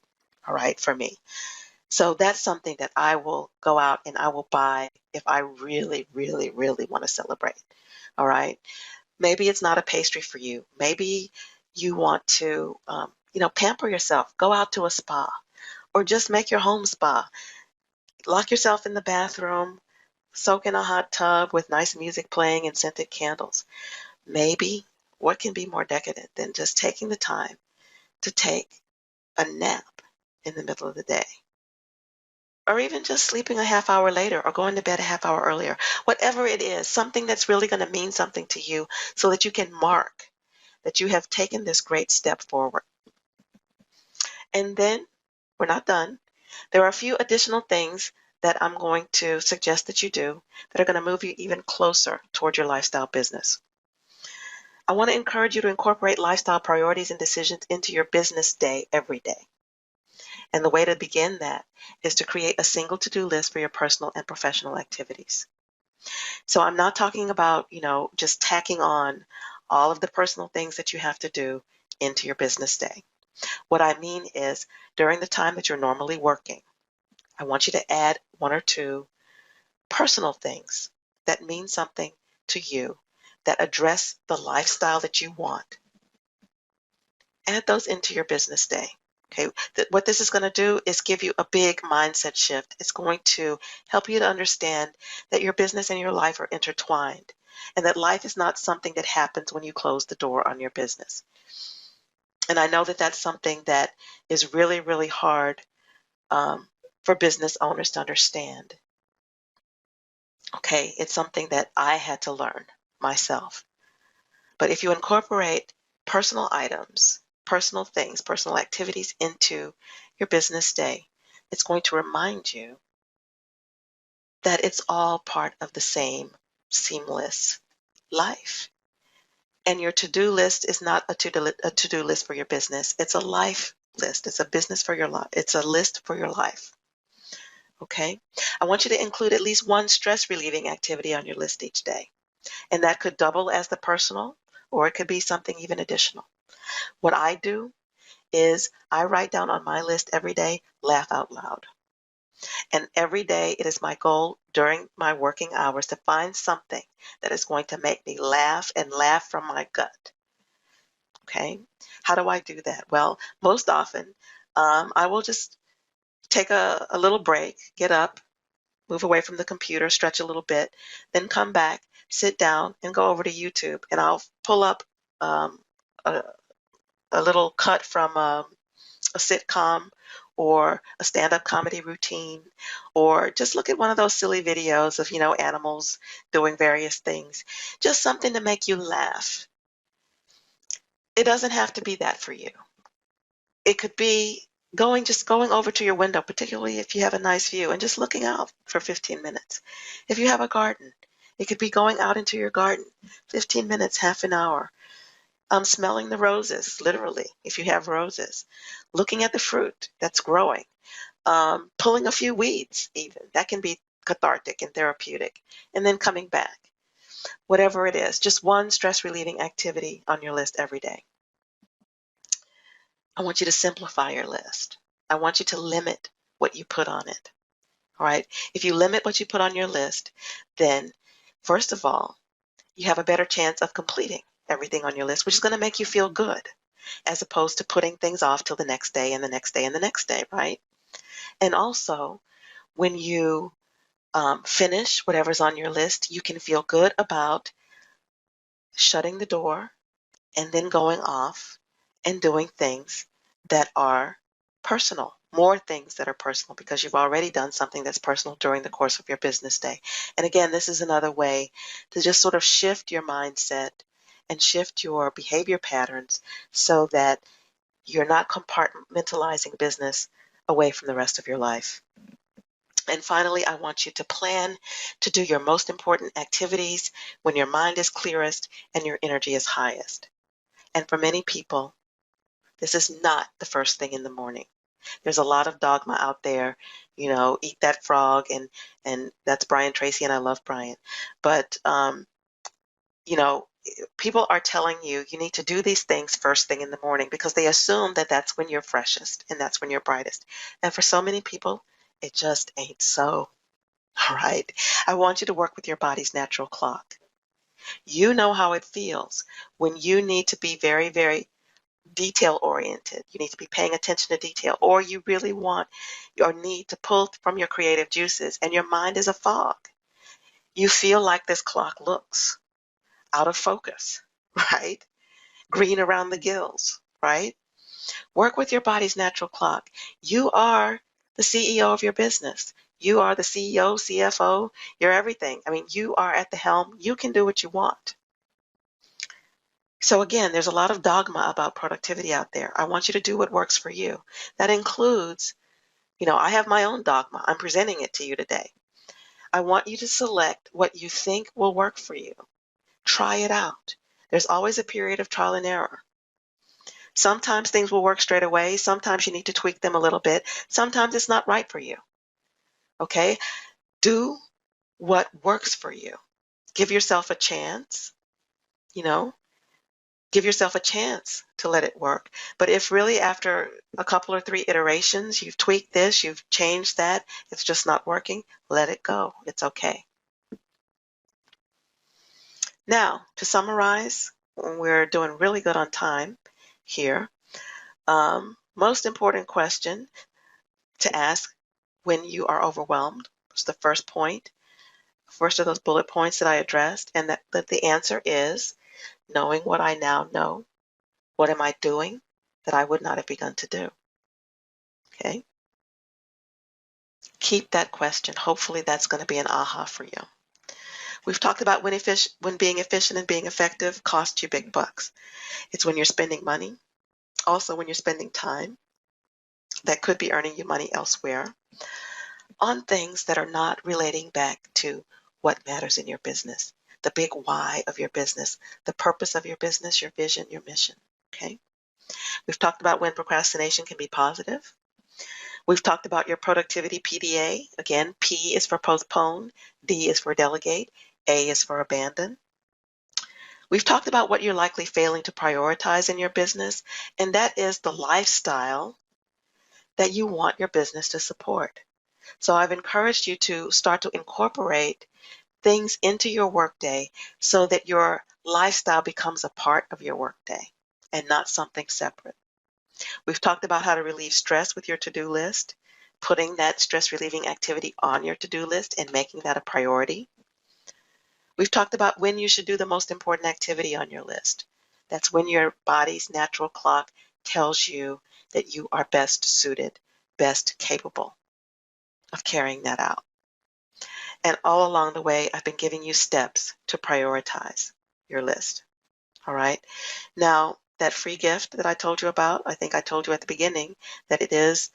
all right, for me. So that's something that I will go out and I will buy if I really, really, really want to celebrate, all right? Maybe it's not a pastry for you. Maybe you want to, pamper yourself. Go out to a spa or just make your home spa. Lock yourself in the bathroom, soak in a hot tub with nice music playing and scented candles. Maybe what can be more decadent than just taking the time to take a nap in the middle of the day? Or even just sleeping a half hour later or going to bed a half hour earlier. Whatever it is, something that's really going to mean something to you so that you can mark that you have taken this great step forward. And then we're not done. There are a few additional things that I'm going to suggest that you do that are going to move you even closer toward your lifestyle business. I want to encourage you to incorporate lifestyle priorities and decisions into your business day every day. And the way to begin that is to create a single to-do list for your personal and professional activities. So I'm not talking about, just tacking on all of the personal things that you have to do into your business day. What I mean is during the time that you're normally working, I want you to add one or two personal things that mean something to you that address the lifestyle that you want. Add those into your business day. Okay, what this is going to do is give you a big mindset shift. It's going to help you to understand that your business and your life are intertwined and that life is not something that happens when you close the door on your business. And I know that that's something that is really, really hard for business owners to understand. Okay, it's something that I had to learn myself. But if you incorporate personal items, personal things, personal activities into your business day, it's going to remind you that it's all part of the same seamless life. And your to-do list is not a to-do list for your business. It's a life list. It's a business for your life. It's a list for your life. Okay? I want you to include at least one stress relieving activity on your list each day. And that could double as the personal, or it could be something even additional. What I do is I write down on my list every day, laugh out loud. And every day it is my goal during my working hours to find something that is going to make me laugh and laugh from my gut. Okay? How do I do that? Well, most often I will just take a little break, get up, move away from the computer, stretch a little bit, then come back, sit down, and go over to YouTube, and I'll pull up a, a little cut from a sitcom or a stand-up comedy routine, or just look at one of those silly videos of, animals doing various things. Just something to make you laugh. It doesn't have to be that for you. It could be just going over to your window, particularly if you have a nice view, and just looking out for 15 minutes. If you have a garden, it could be going out into your garden, 15 minutes, half an hour. Smelling the roses, literally, if you have roses. Looking at the fruit that's growing. Pulling a few weeds, even. That can be cathartic and therapeutic. And then coming back. Whatever it is, just one stress relieving activity on your list every day. I want you to simplify your list. I want you to limit what you put on it. All right? If you limit what you put on your list, then first of all, you have a better chance of completing everything on your list, which is going to make you feel good, as opposed to putting things off till the next day and the next day and the next day, right? And also, when you finish whatever's on your list, you can feel good about shutting the door and then going off and doing things that are personal, more things that are personal, because you've already done something that's personal during the course of your business day. And again, this is another way to just sort of shift your mindset and shift your behavior patterns so that you're not compartmentalizing business away from the rest of your life. And finally, I want you to plan to do your most important activities when your mind is clearest and your energy is highest. And for many people, this is not the first thing in the morning. There's a lot of dogma out there, eat that frog, and that's Brian Tracy, and I love Brian. But, people are telling you you need to do these things first thing in the morning because they assume that that's when you're freshest and that's when you're brightest. And for so many people, it just ain't so. All right. I want you to work with your body's natural clock. You know how it feels when you need to be very, very detail oriented. You need to be paying attention to detail, or you really want or need to pull from your creative juices and your mind is a fog. You feel like this clock looks out of focus, right? Green around the gills, right? Work with your body's natural clock. You are the CEO of your business. You are the CEO, CFO, you're everything. I mean, you are at the helm. You can do what you want. So again, there's a lot of dogma about productivity out there. I want you to do what works for you. That includes, I have my own dogma. I'm presenting it to you today. I want you to select what you think will work for you. Try it out. There's always a period of trial and error. Sometimes things will work straight away. Sometimes you need to tweak them a little bit. Sometimes it's not right for you. Okay? Do what works for you. Give yourself a chance, you know, give yourself a chance to let it work. But if really after a couple or 3 iterations, you've tweaked this, you've changed that, it's just not working, let it go. It's okay. Now, to summarize, we're doing really good on time here. Most important question to ask when you are overwhelmed was the first point, first of those bullet points that I addressed, and that the answer is knowing what I now know. What am I doing that I would not have begun to do? Okay. Keep that question. Hopefully that's going to be an aha for you. We've talked about when being efficient and being effective costs you big bucks. It's when you're spending money, also when you're spending time that could be earning you money elsewhere on things that are not relating back to what matters in your business, the big why of your business, the purpose of your business, your vision, your mission. Okay. We've talked about when procrastination can be positive. We've talked about your productivity PDA. Again, P is for postpone, D is for delegate, A is for abandon. We've talked about what you're likely failing to prioritize in your business, and that is the lifestyle that you want your business to support. So I've encouraged you to start to incorporate things into your workday so that your lifestyle becomes a part of your workday and not something separate. We've talked about how to relieve stress with your to-do list, putting that stress relieving activity on your to-do list and making that a priority. We've talked about when you should do the most important activity on your list. That's when your body's natural clock tells you that you are best suited, best capable of carrying that out. And all along the way, I've been giving you steps to prioritize your list. All right. Now, that free gift that I told you about, I think I told you at the beginning that it is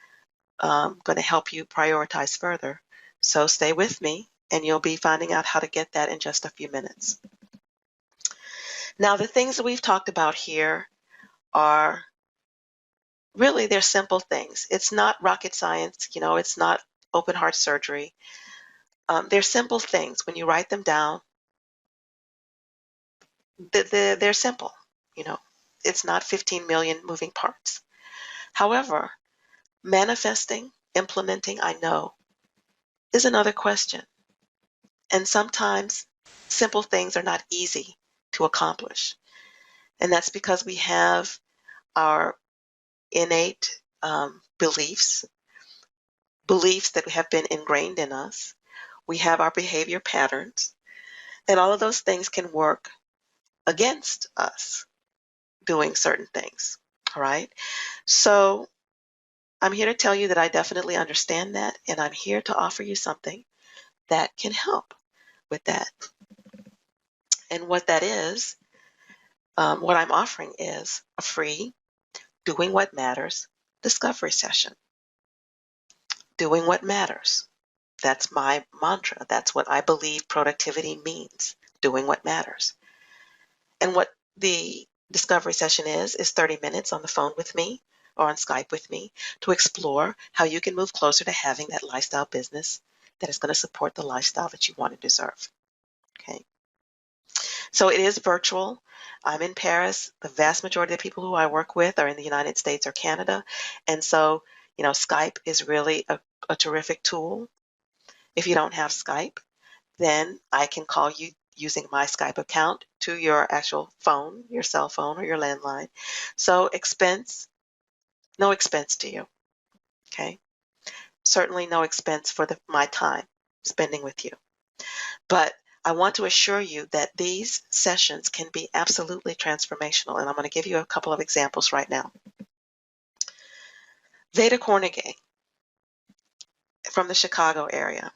going to help you prioritize further. So stay with me and you'll be finding out how to get that in just a few minutes. Now, the things that we've talked about here are really, they're simple things. It's not rocket science, it's not open heart surgery. They're simple things. When you write them down, they're simple, you know. It's not 15 million moving parts. However, manifesting, implementing, I know, is another question. And sometimes simple things are not easy to accomplish. And that's because we have our innate beliefs that have been ingrained in us. We have our behavior patterns, and all of those things can work against us doing certain things. All right. So I'm here to tell you that I definitely understand that, and I'm here to offer you something that can help with that. And what that is, what I'm offering is a free Doing What Matters discovery session. Doing what matters. That's my mantra. That's what I believe productivity means, doing what matters. And what the discovery session is 30 minutes on the phone with me or on Skype with me to explore how you can move closer to having that lifestyle business that is going to support the lifestyle that you want and deserve. Okay. So it is virtual. I'm in Paris. The vast majority of the people who I work with are in the United States or Canada. And so, Skype is really a terrific tool. If you don't have Skype, then I can call you using my Skype account to your actual phone, your cell phone or your landline. So no expense to you. Okay. Certainly no expense for my time spending with you. But I want to assure you that these sessions can be absolutely transformational, and I'm going to give you a couple of examples right now. Veda Cornegay from the Chicago area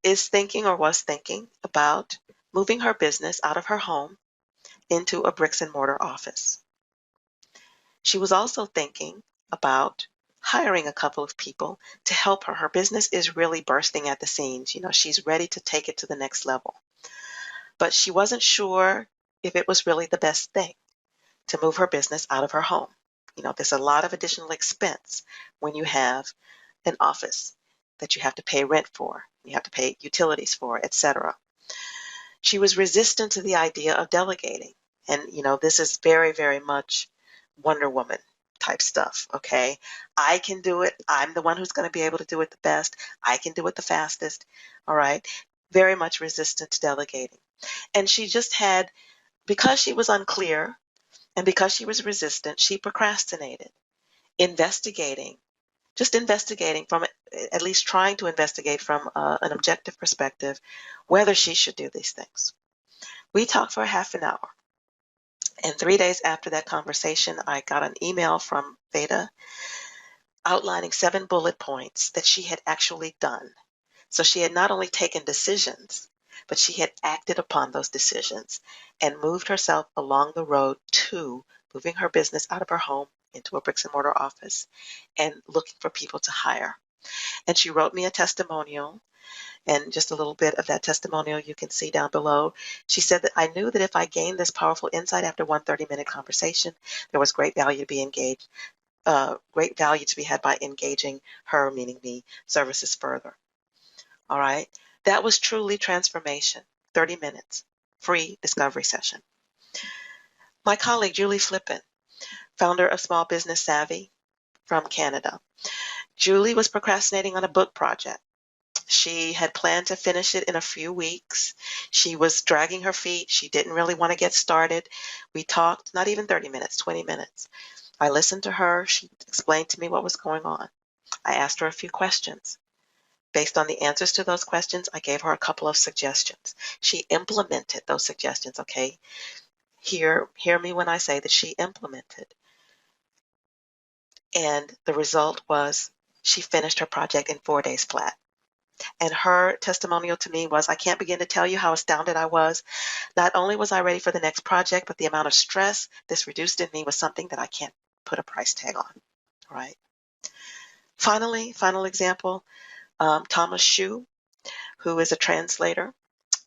is thinking or was thinking about moving her business out of her home into a bricks and mortar office. She was also thinking about hiring a couple of people to help her. Her business is really bursting at the seams. She's ready to take it to the next level. But she wasn't sure if it was really the best thing to move her business out of her home. There's a lot of additional expense when you have an office that you have to pay rent for, you have to pay utilities for, etc. She was resistant to the idea of delegating. And, this is very, very much Wonder Woman type stuff, okay? I can do it. I'm the one who's going to be able to do it the best. I can do it the fastest, all right? Very much resistant to delegating. And she just had, because she was unclear and because she was resistant, she procrastinated, just investigating from, at least trying to investigate from an objective perspective, whether she should do these things. We talked for half an hour. And 3 days after that conversation, I got an email from Veda outlining 7 bullet points that she had actually done. So she had not only taken decisions, but she had acted upon those decisions and moved herself along the road to moving her business out of her home into a bricks and mortar office and looking for people to hire. And she wrote me a testimonial, and just a little bit of that testimonial you can see down below. She said that I knew that if I gained this powerful insight after one 30-minute conversation, there was great value to be engaged, great value to be had by engaging her, meaning me, services further. All right. That was truly transformation. 30 minutes, free discovery session. My colleague, Julie Flippin, founder of Small Business Savvy from Canada. Julie was procrastinating on a book project. She had planned to finish it in a few weeks. She was dragging her feet. She didn't really want to get started. We talked, not even 30 minutes, 20 minutes. I listened to her. She explained to me what was going on. I asked her a few questions. Based on the answers to those questions, I gave her a couple of suggestions. She implemented those suggestions, okay? Hear me when I say that she implemented. And the result was she finished her project in 4 days flat. And her testimonial to me was, I can't begin to tell you how astounded I was. Not only was I ready for the next project, but the amount of stress this reduced in me was something that I can't put a price tag on, right? Finally, final example, Thomas Shu, who is a translator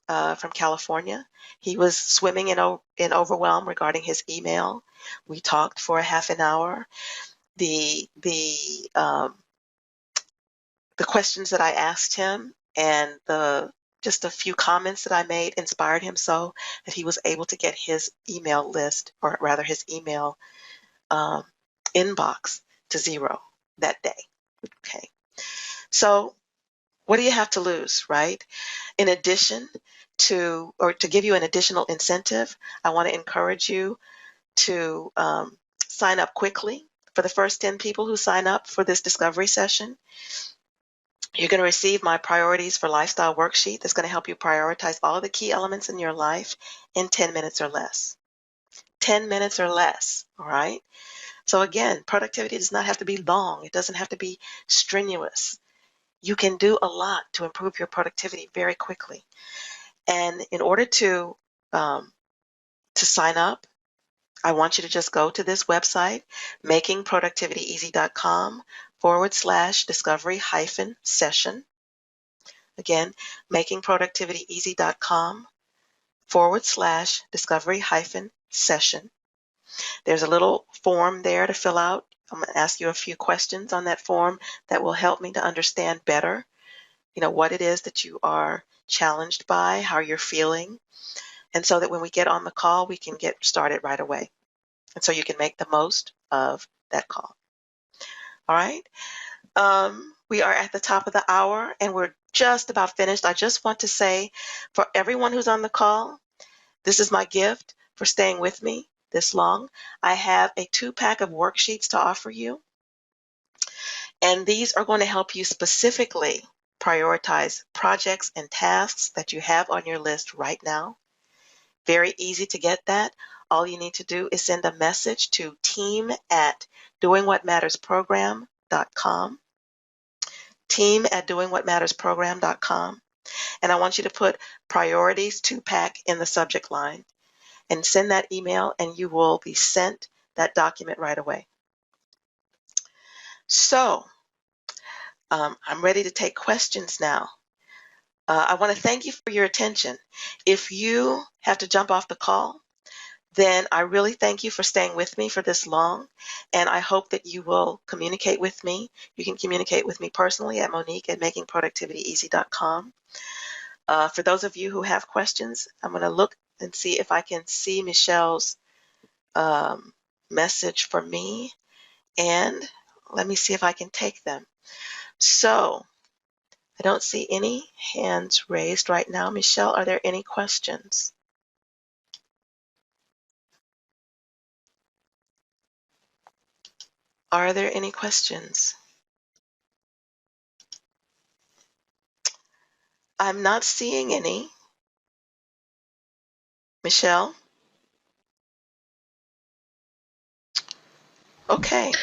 from California. He was swimming in overwhelm regarding his email. We talked for a half an hour. The questions that I asked him and just a few comments that I made inspired him so that he was able to get his email list, or rather his email inbox, to 0 that day. Okay. So what do you have to lose, right? In addition to give you an additional incentive, I want to encourage you to sign up quickly. For the first 10 people who sign up for this discovery session, you're going to receive my priorities for lifestyle worksheet that's going to help you prioritize all of the key elements in your life in 10 minutes or less. 10 minutes or less, all right? So again, productivity does not have to be long. It doesn't have to be strenuous. You can do a lot to improve your productivity very quickly. And in order to sign up, I want you to just go to this website, makingproductityeasy.com/discovery-session. Again, makingproductityeasy.com/discovery-session. There's a little form there to fill out. I'm going to ask you a few questions on that form that will help me to understand better, what it is that you are challenged by, how you're feeling, and so that when we get on the call, we can get started right away. And so you can make the most of that call. All right. We are at the top of the hour and we're just about finished. I just want to say for everyone who's on the call, this is my gift for staying with me this long. I have a 2-pack of worksheets to offer you. And these are going to help you specifically prioritize projects and tasks that you have on your list right now. Very easy to get that. All you need to do is send a message to team@doingwhatmattersprogram.com. team@doingwhatmattersprogram.com. And I want you to put priorities 2-pack in the subject line and send that email, and you will be sent that document right away. So I'm ready to take questions now. I want to thank you for your attention. If you have to jump off the call, then I really thank you for staying with me for this long, and I hope that you will communicate with me. You can communicate with me personally at Monique@makingproductivityeasy.com. For those of you who have questions, I'm going to look and see if I can see Michelle's message for me, and let me see if I can take them. So I don't see any hands raised right now. Michelle, are there any questions? Are there any questions? I'm not seeing any. Michelle? Okay.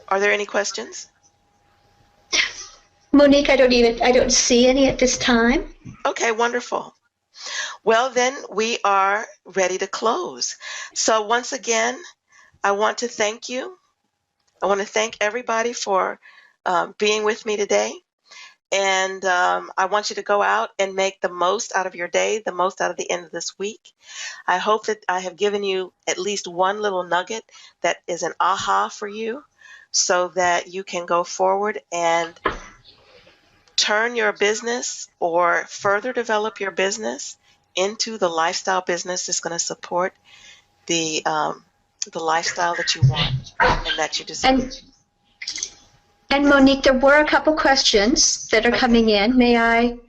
Are there any questions? Monique, I don't see any at this time. Okay, wonderful. Well, then we are ready to close. So once again, I want to thank you. I want to thank everybody for being with me today. And I want you to go out and make the most out of your day, the most out of the end of this week. I hope that I have given you at least one little nugget that is an aha for you so that you can go forward and turn your business or further develop your business into the lifestyle business that's going to support the lifestyle that you want and that you deserve. And Monique, there were a couple questions that are coming in. May I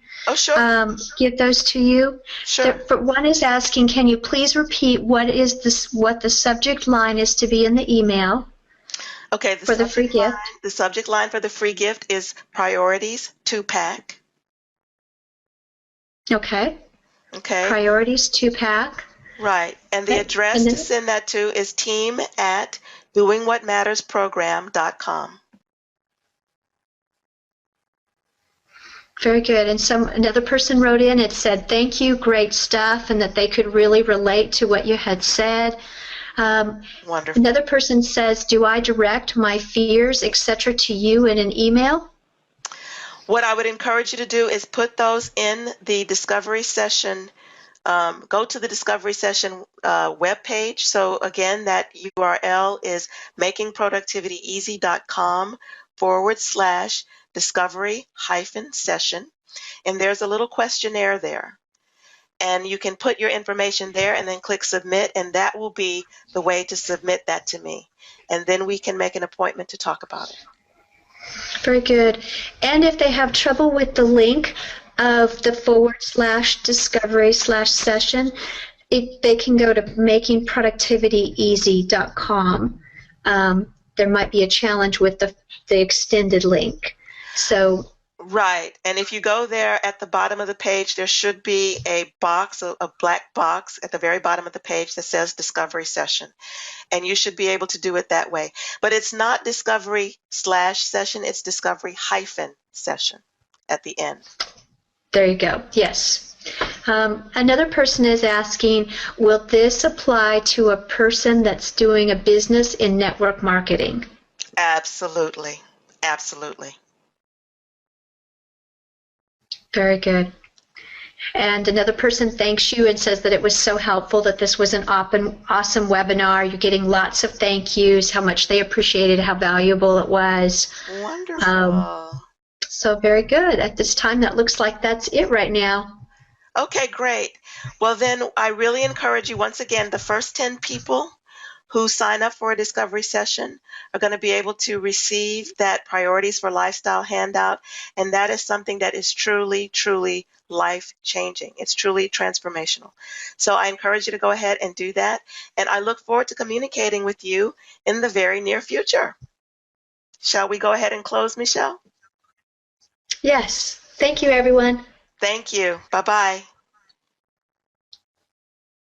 give those to you? Sure. One is asking, can you please repeat what the subject line is to be in the email? Okay, for the free gift. The subject line for the free gift is priorities 2-pack. Okay. Okay. Priorities 2-pack. Right. And the address to send that to is team@doingwhatmattersprogram.com. Very good. And another person wrote in, it said, thank you, great stuff, and that they could really relate to what you had said. Wonderful. Another person says, do I direct my fears, etc., to you in an email? What I would encourage you to do is put those in the discovery session. Go to the discovery session webpage. So again, that URL is makingproductivityeasy.com/discovery-session. And there's a little questionnaire there. And you can put your information there and then click submit, and that will be the way to submit that to me. And then we can make an appointment to talk about it. Very good. And if they have trouble with the link of the /discovery/session, they can go to makingproductivityeasy.com. There might be a challenge with the extended link. So. Right. And if you go there at the bottom of the page, there should be a box, a black box at the very bottom of the page that says Discovery Session. And you should be able to do it that way. But it's not Discovery/session, it's Discovery-session at the end. There you go. Yes. Another person is asking, will this apply to a person that's doing a business in network marketing? Absolutely. Absolutely. Very good. And another person thanks you and says that it was so helpful, that this was an awesome webinar. You're getting lots of thank yous, how much they appreciated, how valuable it was. Wonderful. So very good. At this time, that looks like that's it right now. Okay, great. Well, then I really encourage you, once again, the first 10 people who sign up for a discovery session are going to be able to receive that Priorities for Lifestyle handout. And that is something that is truly, truly life changing. It's truly transformational. So I encourage you to go ahead and do that. And I look forward to communicating with you in the very near future. Shall we go ahead and close, Michelle? Yes. Thank you, everyone. Thank you. Bye bye.